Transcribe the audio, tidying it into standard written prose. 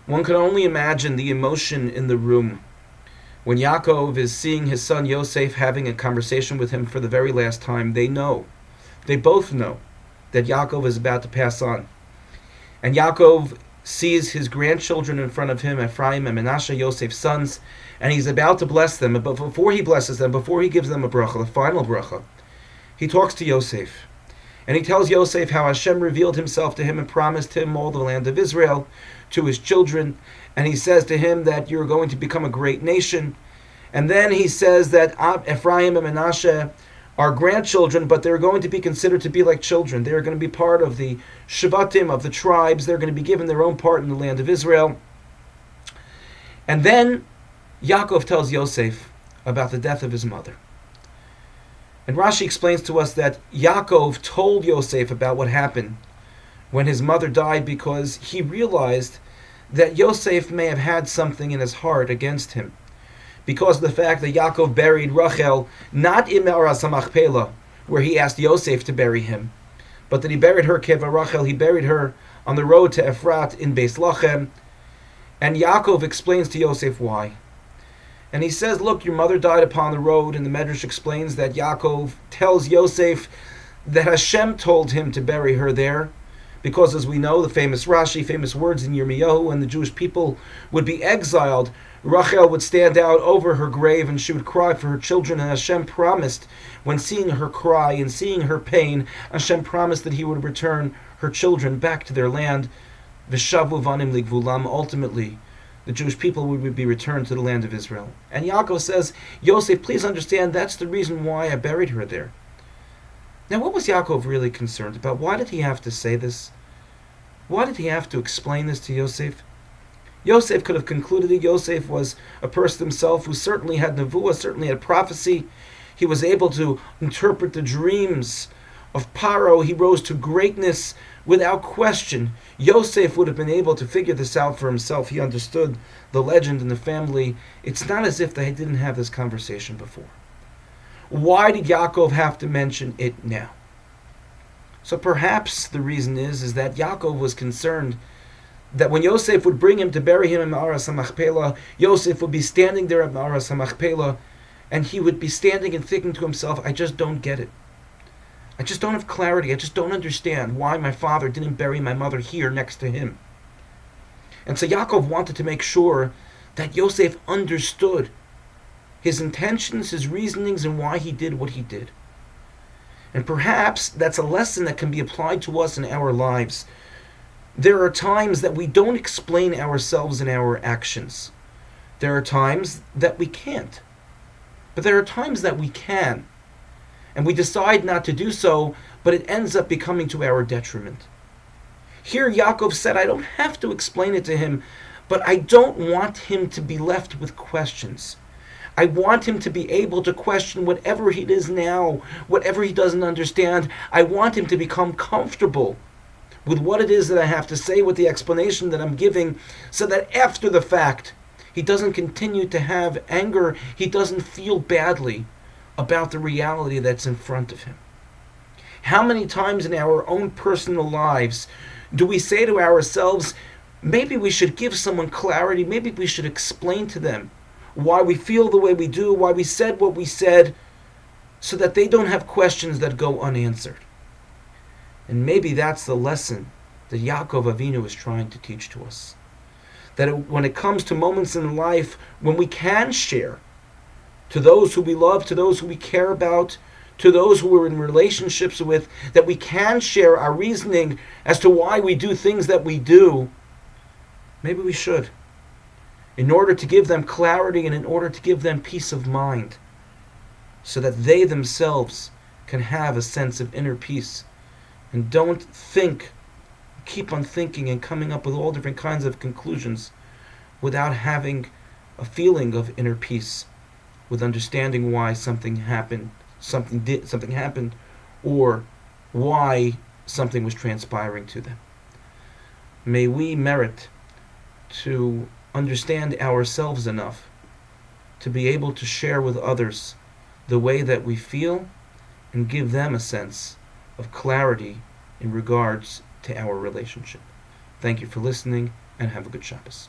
One can only imagine the emotion in the room when Yaakov is seeing his son Yosef having a conversation with him for the very last time. They both know that Yaakov is about to pass on. And Yaakov sees his grandchildren in front of him, Ephraim and Menashe, Yosef's sons, and he's about to bless them. But before he blesses them, before he gives them a bracha, the final bracha, he talks to Yosef. And he tells Yosef how Hashem revealed himself to him and promised him all the land of Israel to his children. And he says to him that you're going to become a great nation. And then he says that Ephraim and Menashe are grandchildren, but they're going to be considered to be like children. They're going to be part of the Shvatim, of the tribes. They're going to be given their own part in the land of Israel. And then Yaakov tells Yosef about the death of his mother. And Rashi explains to us that Yaakov told Yosef about what happened when his mother died because he realized that Yosef may have had something in his heart against him, because of the fact that Yaakov buried Rachel not in Me'aras HaMachpelah, where he asked Yosef to bury him, but that he buried her Keva Rachel, he buried her on the road to Ephrat in Beis Lachem. And Yaakov explains to Yosef why. And he says, look, your mother died upon the road, and the Medrash explains that Yaakov tells Yosef that Hashem told him to bury her there, because as we know, the famous Rashi, famous words in Yirmiyahu, when the Jewish people would be exiled, Rachel would stand out over her grave and she would cry for her children, and Hashem promised, when seeing her cry and seeing her pain, Hashem promised that he would return her children back to their land. V'shavu vanim ligvulam, ultimately the Jewish people would be returned to the land of Israel. And Yaakov says, Yosef, please understand, that's the reason why I buried her there. Now, what was Yaakov really concerned about? Why did he have to say this? Why did he have to explain this to Yosef? Yosef could have concluded that Yosef was a person himself who certainly had nevuah, certainly had prophecy. He was able to interpret the dreams of Paro. He rose to greatness without question. Yosef would have been able to figure this out for himself. He understood the legend in the family. It's not as if they didn't have this conversation before. Why did Yaakov have to mention it now? So perhaps the reason is that Yaakov was concerned that when Yosef would bring him to bury him in Me'aras HaMachpelah, Yosef would be standing there at Me'aras HaMachpelah, and he would be standing and thinking to himself, I just don't get it. I just don't have clarity. I just don't understand why my father didn't bury my mother here next to him. And so Yaakov wanted to make sure that Yosef understood his intentions, his reasonings, and why he did what he did. And perhaps that's a lesson that can be applied to us in our lives. There are times that we don't explain ourselves and our actions. There are times that we can't. But there are times that we can. And we decide not to do so, but it ends up becoming to our detriment. Here Yaakov said, I don't have to explain it to him, but I don't want him to be left with questions. I want him to be able to question whatever he is now, whatever he doesn't understand. I want him to become comfortable with what it is that I have to say, with the explanation that I'm giving, so that after the fact, he doesn't continue to have anger, he doesn't feel badly about the reality that's in front of him. How many times in our own personal lives do we say to ourselves, maybe we should give someone clarity, maybe we should explain to them why we feel the way we do, why we said what we said, so that they don't have questions that go unanswered. And maybe that's the lesson that Yaakov Avinu is trying to teach to us. That when it comes to moments in life when we can share to those who we love, to those who we care about, to those who we're in relationships with, that we can share our reasoning as to why we do things that we do, maybe we should. In order to give them clarity and in order to give them peace of mind, so that they themselves can have a sense of inner peace and don't keep on thinking and coming up with all different kinds of conclusions without having a feeling of inner peace, with understanding why something happened, or why something was transpiring to them. May we merit to understand ourselves enough to be able to share with others the way that we feel and give them a sense of clarity in regards to our relationship. Thank you for listening, and have a good Shabbos.